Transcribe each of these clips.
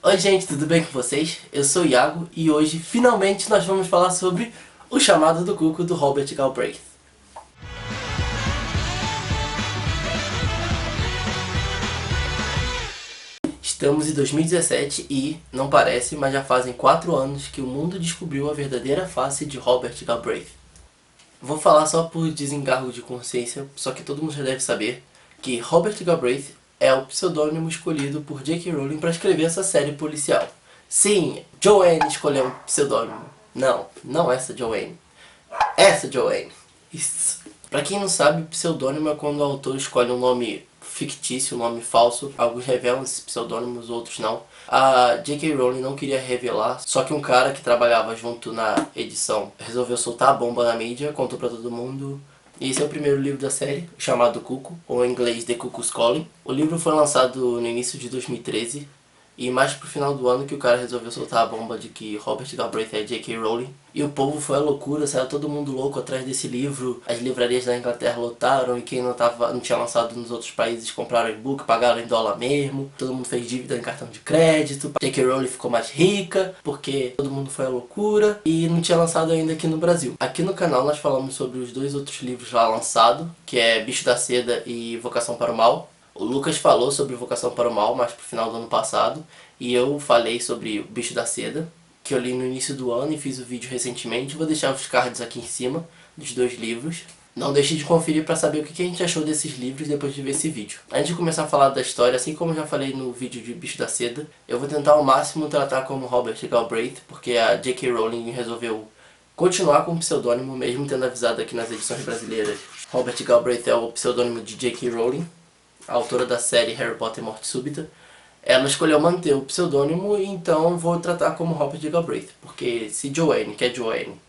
Oi gente, tudo bem com vocês? Eu sou o Iago e hoje finalmente nós vamos falar sobre O Chamado do Cuco do Robert Galbraith. Estamos em 2017 e, não parece, mas já fazem 4 anos que o mundo descobriu a verdadeira face de Robert Galbraith. Vou falar só por desencargo de consciência, só que todo mundo já deve saber que Robert Galbraith é o pseudônimo escolhido por J.K. Rowling para escrever essa série policial. Sim, Joanne escolheu um pseudônimo. Não essa Joanne. Essa Joanne. Isso. Pra quem não sabe, pseudônimo é quando o autor escolhe um nome fictício, um nome falso. Alguns revelam esses pseudônimos, outros não. A J.K. Rowling não queria revelar, só que um cara que trabalhava junto na edição resolveu soltar a bomba na mídia, contou pra todo mundo. E esse é o primeiro livro da série, chamado Cuco, ou em inglês The Cuckoo's Calling. O livro foi lançado no início de 2013, e mais pro final do ano que o cara resolveu soltar a bomba de que Robert Galbraith é J.K. Rowling. E o povo foi à loucura, saiu todo mundo louco atrás desse livro. As livrarias da Inglaterra lotaram e quem não tinha lançado nos outros países compraram e-book, pagaram em dólar mesmo. Todo mundo fez dívida em cartão de crédito. J.K. Rowling ficou mais rica porque todo mundo foi à loucura e não tinha lançado ainda aqui no Brasil. Aqui no canal nós falamos sobre os dois outros livros já lançados, que é Bicho da Seda e Vocação para o Mal. O Lucas falou sobre Vocação para o Mal mais pro final do ano passado, e eu falei sobre o Bicho da Seda, que eu li no início do ano e fiz o vídeo recentemente. Vou deixar os cards aqui em cima dos dois livros. Não deixe de conferir para saber o que a gente achou desses livros depois de ver esse vídeo. Antes de começar a falar da história, assim como eu já falei no vídeo de Bicho da Seda, eu vou tentar ao máximo tratar como Robert Galbraith, porque a J.K. Rowling resolveu continuar com o pseudônimo, mesmo tendo avisado aqui nas edições brasileiras. Robert Galbraith é o pseudônimo de J.K. Rowling, a autora da série Harry Potter Morte Súbita. Ela escolheu manter o pseudônimo, então vou tratar como Robert Galbraith, porque se Joanne, que é Joanne,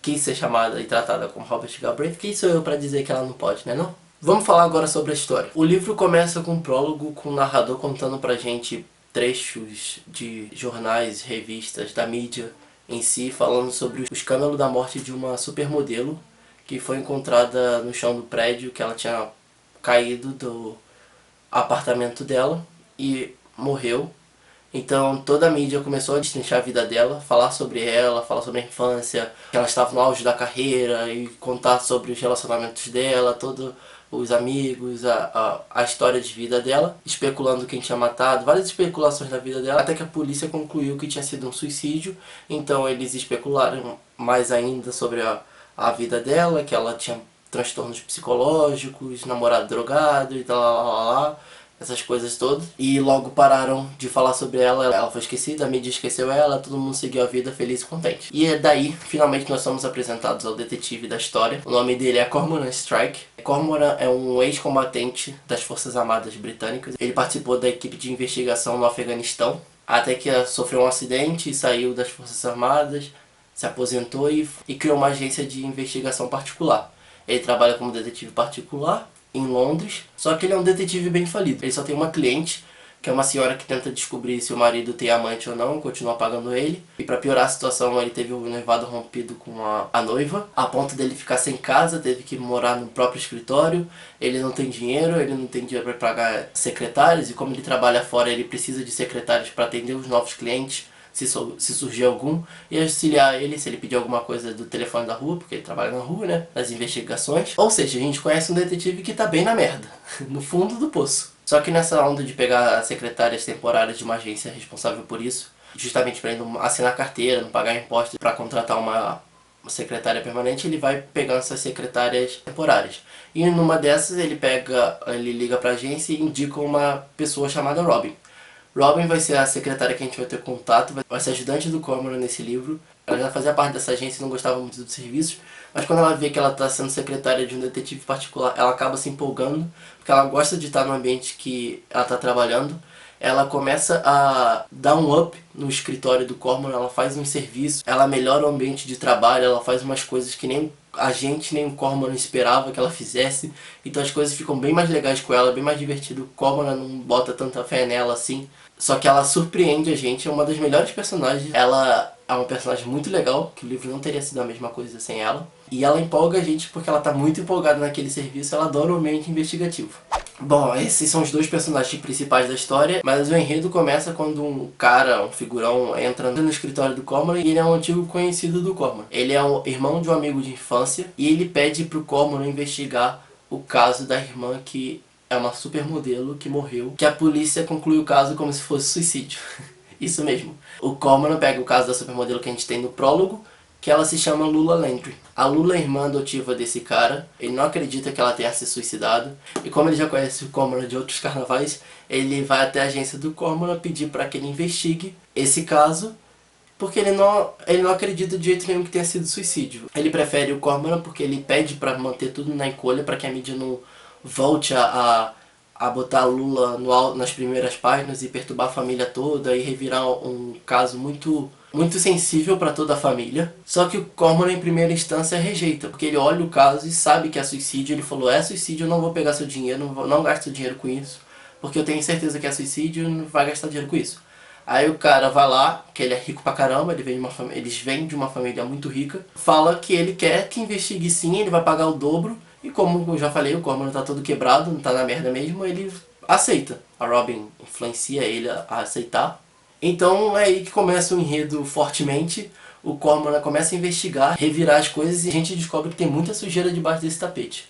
quis ser chamada e tratada como Robert Galbraith, quem sou eu para dizer que ela não pode, né não? Vamos falar agora sobre a história. O livro começa com um prólogo, com o narrador contando pra gente trechos de jornais, revistas, da mídia em si, falando sobre o escândalo da morte de uma supermodelo que foi encontrada no chão do prédio, que ela tinha caído do apartamento dela e morreu. Então toda a mídia começou a destrinchar a vida dela, falar sobre ela, falar sobre a infância, que ela estava no auge da carreira e contar sobre os relacionamentos dela, todos os amigos, a história de vida dela, especulando quem tinha matado, várias especulações da vida dela, até que a polícia concluiu que tinha sido um suicídio. Então eles especularam mais ainda sobre a vida dela, que ela tinha transtornos psicológicos, namorado drogado e tal, essas coisas todas. E logo pararam de falar sobre ela, ela foi esquecida, a mídia esqueceu ela, todo mundo seguiu a vida feliz e contente. E daí, finalmente nós somos apresentados ao detetive da história. O nome dele é Cormoran Strike. Cormoran é um ex-combatente das Forças Armadas Britânicas. Ele participou da equipe de investigação no Afeganistão, até que sofreu um acidente e saiu das Forças Armadas, se aposentou e criou uma agência de investigação particular. Ele trabalha como detetive particular em Londres, só que ele é um detetive bem falido. Ele só tem uma cliente, que é uma senhora que tenta descobrir se o marido tem amante ou não, continua pagando ele. E pra piorar a situação, ele teve o noivado rompido com a noiva, a ponto dele ficar sem casa, teve que morar no próprio escritório. Ele não tem dinheiro pra pagar secretários, e como ele trabalha fora, ele precisa de secretários para atender os novos clientes, se surgir algum, e auxiliar ele se ele pedir alguma coisa do telefone da rua, porque ele trabalha na rua, né, nas investigações. Ou seja, a gente conhece um detetive que tá bem na merda, no fundo do poço. Só que nessa onda de pegar secretárias temporárias de uma agência responsável por isso, justamente para ele não assinar carteira, não pagar impostos para contratar uma secretária permanente, ele vai pegando essas secretárias temporárias. E numa dessas ele liga pra agência e indica uma pessoa chamada Robin. Robin vai ser a secretária que a gente vai ter contato, vai ser ajudante do Cormoran nesse livro. Ela já fazia parte dessa agência e não gostava muito dos serviços, mas quando ela vê que ela está sendo secretária de um detetive particular, ela acaba se empolgando, porque ela gosta de estar no ambiente que ela está trabalhando. Ela começa a dar um up no escritório do Cormoran, ela faz um serviço, ela melhora o ambiente de trabalho, ela faz umas coisas que nem a gente, nem o Cormoran esperava que ela fizesse. Então as coisas ficam bem mais legais com ela, bem mais divertido. O Cormoran não bota tanta fé nela assim. Só que ela surpreende a gente, é uma das melhores personagens. Ela é uma personagem muito legal, que o livro não teria sido a mesma coisa sem ela. E ela empolga a gente porque ela tá muito empolgada naquele serviço, ela adora o ambiente investigativo. Bom, esses são os dois personagens principais da história, mas o enredo começa quando um cara, um figurão, entra no escritório do Cormoran e ele é um antigo conhecido do Cormoran. Ele é um irmão de um amigo de infância e ele pede pro Cormoran investigar o caso da irmã que é uma supermodelo que morreu, que a polícia conclui o caso como se fosse suicídio. Isso mesmo. O Cormoran pega o caso da supermodelo que a gente tem no prólogo, que ela se chama Lula Landry. A Lula é irmã adotiva desse cara, ele não acredita que ela tenha se suicidado, e como ele já conhece o Cormoran de outros carnavais, ele vai até a agência do Cormoran pedir para que ele investigue esse caso, porque ele não acredita de jeito nenhum que tenha sido suicídio. Ele prefere o Cormoran porque ele pede para manter tudo na encolha, para que a mídia não volte a botar a Lula nas primeiras páginas e perturbar a família toda e revirar um caso muito sensível para toda a família. Só que o Cormoran em primeira instância rejeita, porque ele olha o caso e sabe que é suicídio. Ele falou, é suicídio, eu não vou pegar seu dinheiro, não gasto dinheiro com isso, porque eu tenho certeza que é suicídio e não vai gastar dinheiro com isso. Aí o cara vai lá, que ele é rico pra caramba, eles vêm de uma família muito rica, fala que ele quer que investigue sim, ele vai pagar o dobro. E como eu já falei, o Cormoran tá todo quebrado, não tá na merda mesmo, ele aceita. A Robin influencia ele a aceitar. Então é aí que começa o enredo fortemente. O Cormoran começa a investigar, revirar as coisas e a gente descobre que tem muita sujeira debaixo desse tapete.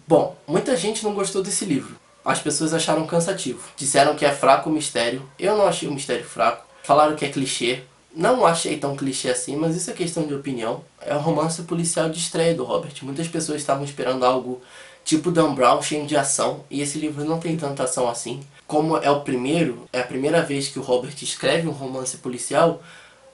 Bom, muita gente não gostou desse livro. As pessoas acharam cansativo. Disseram que é fraco o mistério. Eu não achei o mistério fraco. Falaram que é clichê. Não achei tão clichê assim, mas isso é questão de opinião. É um romance policial de estreia do Robert. Muitas pessoas estavam esperando algo tipo Dan Brown, cheio de ação, e esse livro não tem tanta ação assim. Como é a primeira vez que o Robert escreve um romance policial,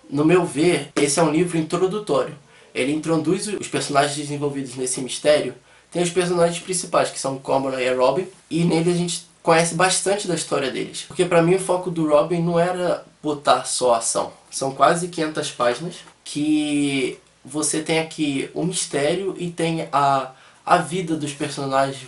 no meu ver, esse é um livro introdutório. Ele introduz os personagens desenvolvidos nesse mistério. Tem os personagens principais, que são o Cormoran e a Robin, e nele a gente conhece bastante da história deles. Porque pra mim o foco do Robin não era botar só ação. São quase 500 páginas que você tem aqui o mistério e tem a vida dos personagens.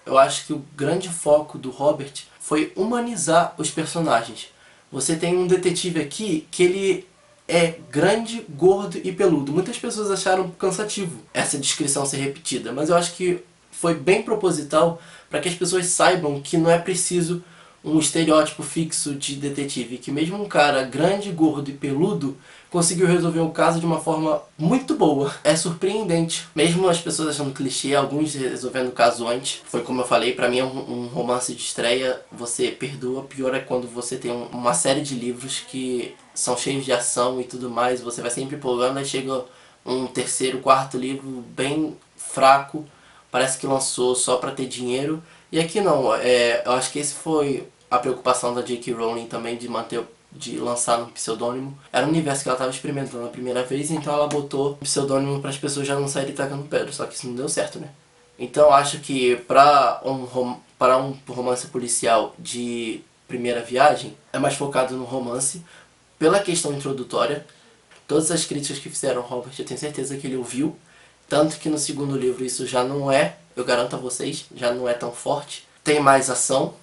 Eu acho que o grande foco do Robert foi humanizar os personagens. Você tem um detetive aqui que ele é grande, gordo e peludo. Muitas pessoas acharam cansativo essa descrição ser repetida, mas eu acho que foi bem proposital para que as pessoas saibam que não é preciso um estereótipo fixo de detetive, que mesmo um cara grande, gordo e peludo conseguiu resolver um caso de uma forma muito boa. É surpreendente. Mesmo as pessoas achando clichê, alguns resolvendo o caso antes. Foi como eu falei, pra mim é um romance de estreia, você perdoa. Pior é quando você tem uma série de livros que são cheios de ação e tudo mais, você vai sempre empolgando, aí chega um terceiro, quarto livro bem fraco, parece que lançou só pra ter dinheiro. E aqui não, eu acho que esse foi a preocupação da J.K. Rowling também de lançar no pseudônimo. Era um universo que ela estava experimentando a primeira vez, então ela botou um pseudônimo para as pessoas já não saírem tacando pedra, só que isso não deu certo, né? Então acho que para um romance policial de primeira viagem, é mais focado no romance, pela questão introdutória. Todas as críticas que fizeram ao Robert, eu tenho certeza que ele ouviu, tanto que no segundo livro isso já não é, eu garanto a vocês, já não é tão forte. Tem mais ação.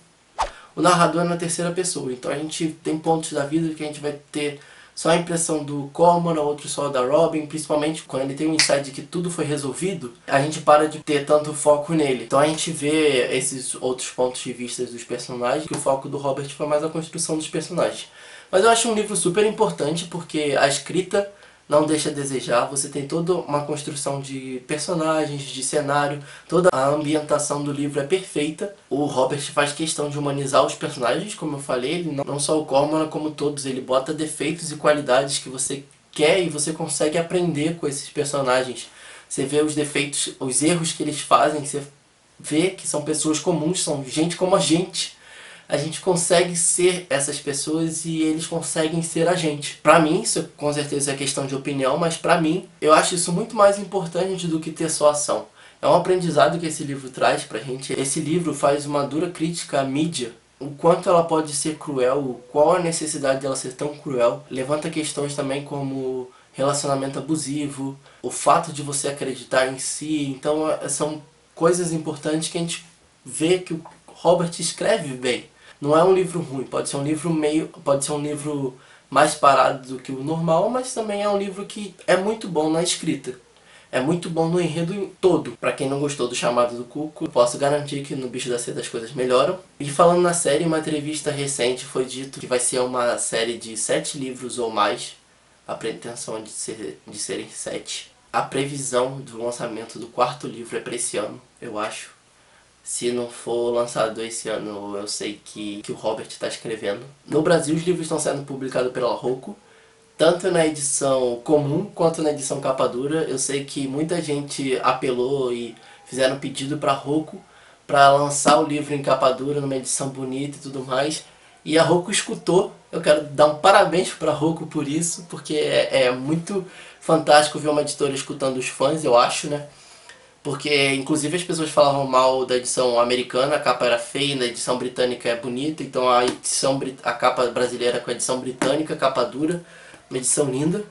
O narrador é na terceira pessoa, então a gente tem pontos da vida que a gente vai ter só a impressão do Cormoran, outro só da Robin, principalmente quando ele tem um insight de que tudo foi resolvido, a gente para de ter tanto foco nele. Então a gente vê esses outros pontos de vista dos personagens, que o foco do Robert foi mais a construção dos personagens. Mas eu acho um livro super importante porque a escrita não deixa a desejar, você tem toda uma construção de personagens, de cenário, toda a ambientação do livro é perfeita. O Robert faz questão de humanizar os personagens, como eu falei, ele não só o Cormoran como todos, ele bota defeitos e qualidades que você quer e você consegue aprender com esses personagens. Você vê os defeitos, os erros que eles fazem, você vê que são pessoas comuns, são gente como a gente consegue ser essas pessoas e eles conseguem ser a gente. Pra mim, isso com certeza é questão de opinião, mas pra mim, eu acho isso muito mais importante do que ter só ação. É um aprendizado que esse livro traz pra gente. Esse livro faz uma dura crítica à mídia, o quanto ela pode ser cruel, qual a necessidade dela ser tão cruel. Levanta questões também como relacionamento abusivo, o fato de você acreditar em si. Então são coisas importantes que a gente vê que o Robert escreve bem. Não é um livro ruim, pode ser um livro mais parado do que o normal, mas também é um livro que é muito bom na escrita. É muito bom no enredo todo. Pra quem não gostou do Chamado do Cuco, posso garantir que no Bicho da Seda as coisas melhoram. E falando na série, uma entrevista recente foi dito que vai ser uma série de 7 livros ou mais. A pretensão é de serem 7. A previsão do lançamento do 4º livro é para esse ano, eu acho. Se não for lançado esse ano, eu sei que o Robert está escrevendo. No Brasil, os livros estão sendo publicados pela Roku, tanto na edição comum quanto na edição capa dura. Eu sei que muita gente apelou e fizeram pedido para a Roku para lançar o livro em capa dura, numa edição bonita e tudo mais. E a Roku escutou. Eu quero dar um parabéns para a Roku por isso, porque é muito fantástico ver uma editora escutando os fãs, eu acho, né? Porque inclusive as pessoas falavam mal da edição americana, a capa era feia, na edição britânica é bonita, então a capa brasileira com a edição britânica, capa dura, uma edição linda.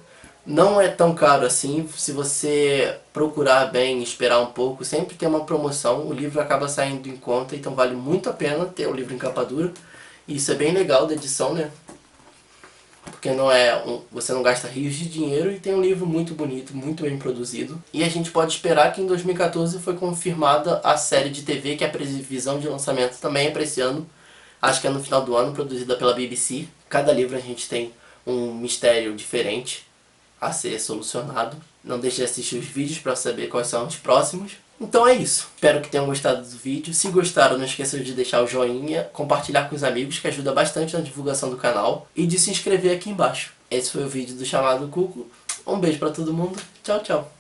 Não é tão caro assim, se você procurar bem e esperar um pouco, sempre tem uma promoção, o livro acaba saindo em conta, então vale muito a pena ter o livro em capa dura. E isso é bem legal da edição, né? Porque você não gasta rios de dinheiro e tem um livro muito bonito, muito bem produzido. E a gente pode esperar que em 2014 foi confirmada a série de TV, que a previsão de lançamento também é para esse ano. Acho que é no final do ano, produzida pela BBC. Cada livro a gente tem um mistério diferente a ser solucionado. Não deixe de assistir os vídeos para saber quais são os próximos. Então é isso. Espero que tenham gostado do vídeo. Se gostaram, não esqueçam de deixar o joinha, compartilhar com os amigos, que ajuda bastante na divulgação do canal, e de se inscrever aqui embaixo. Esse foi o vídeo do Chamado Cuco. Um beijo pra todo mundo. Tchau, tchau.